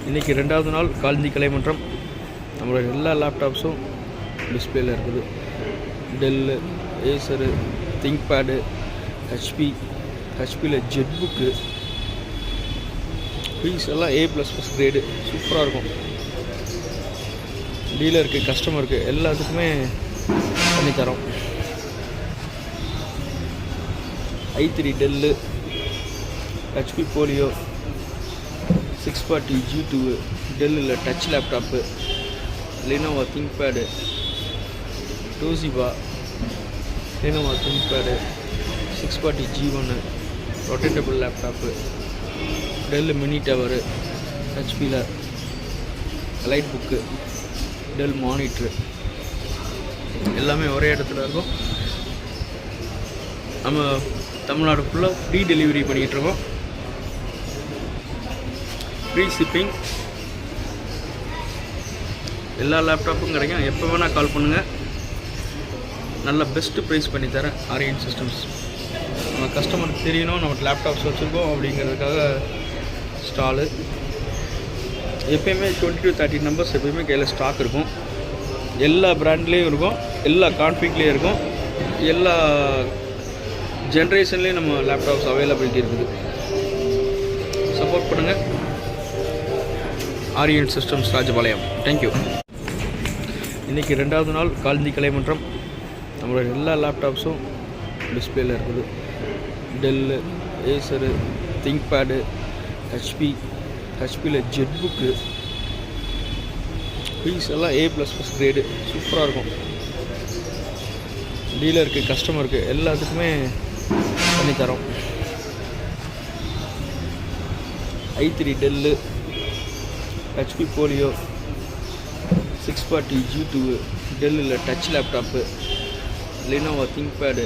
இன்றைக்கி 2வது நாள் கால்ந்தி கலைமன்றம். நம்மளோட எல்லா லேப்டாப்ஸும் டிஸ்பிளேயில் இருக்குது. டெல்லு, ஏசரு, திங்க்பேடு, ஹெச்பியில் ஜெட் புக்கு, பீஸ் எல்லாம் A++ கிரேடு சூப்பராக இருக்கும். டீலருக்கு, கஸ்டமருக்கு எல்லாத்துக்குமே பண்ணித்தரோம். i3 Dell, HP folio, 640 G2, டெல்லில் touch laptop, Lenovo ThinkPad, Toshiba, Lenovo ThinkPad, 640 G1 rotatable laptop, Dell mini tower, ஹெச்பியில் லைட் புக்கு, டெல் மானிட்ரு எல்லாமே ஒரே இடத்துல இருக்கும். நம்ம தமிழ்நாடு ஃபுல்லாக ஃப்ரீ டெலிவரி பண்ணிகிட்ருக்கோம். Free shipping. எல்லா லேப்டாப்பும் கிடைக்கும். எப்போ வேணால் கால் பண்ணுங்கள். நல்ல பெஸ்ட்டு ப்ரைஸ் பண்ணித்தரேன். ஆரியன் சிஸ்டம்ஸ். நம்ம கஸ்டமருக்கு தெரியணும் நம்ம லேப்டாப்ஸ் வச்சுருக்கோம் அப்படிங்கிறதுக்காக ஸ்டாலு. எப்போயுமே 20 to 30 நம்பர்ஸ் எப்போயுமே கையில் ஸ்டாக் இருக்கும். எல்லா பிராண்ட்லேயும் இருக்கும், எல்லா கான்ஃபிக்லேயும் இருக்கும், எல்லா ஜென்ரேஷன்லேயும் நம்ம லேப்டாப்ஸ் அவைலபிலிட்டி இருக்குது. சப்போர்ட் பண்ணுங்கள். ஆரியன் சிஸ்டம்ஸ், ராஜபாளையம். தேங்க்யூ. இன்றைக்கி 2வது நாள் கால்ந்தி கலைமன்றம். நம்மளோட எல்லா லேப்டாப்ஸும் டிஸ்பிளேயில் இருக்குது. டெல்லு, ஏசரு, திங்க்பேடு, ஹெச்பியில் ஜெட் புக்கு, பீஸ் எல்லாம் A++ கிரேடு சூப்பராக இருக்கும். டீலருக்கு, கஸ்டமருக்கு எல்லாத்துக்குமே பண்ணித்தரோம். i3 Dell, HP folio, 640 G2, டெல்லில் touch laptop, Lenovo ThinkPad,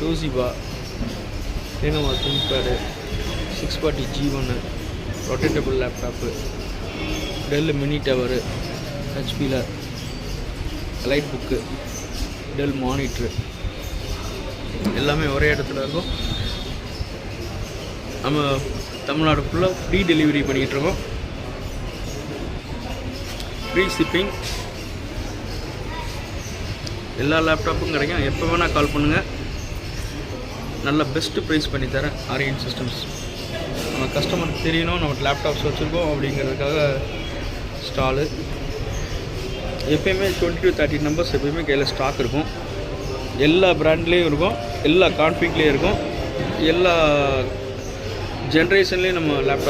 Toshiba, Lenovo ThinkPad, 640 G1 rotatable laptop, Dell mini tower, ஹெச்பியில் லைட் புக்கு, டெல் மானிட்ரு எல்லாமே ஒரே இடத்துல இருக்கும். நம்ம தமிழ்நாடு ஃபுல்லாக ஃப்ரீ டெலிவரி பண்ணிகிட்ருக்கோம். Free shipping. எல்லா லேப்டாப்பும் கிடைக்கும். எப்போ வேணால் கால் பண்ணுங்கள். நல்ல பெஸ்ட்டு ப்ரைஸ் பண்ணித்தரேன். ஆரியன் சிஸ்டம்ஸ். நம்ம கஸ்டமருக்கு தெரியணும் நம்ம லேப்டாப்ஸ் வச்சுருக்கோம் அப்படிங்கிறதுக்காக ஸ்டாலு. எப்போயுமே 20 to 30 நம்பர்ஸ் எப்போயுமே கையில் ஸ்டாக் இருக்கும். எல்லா பிராண்ட்லேயும் இருக்கும், எல்லா கான்ஃபிக்லேயும் இருக்கும், எல்லா ஜென்ரேஷன்லேயும் நம்ம லேப்டாப்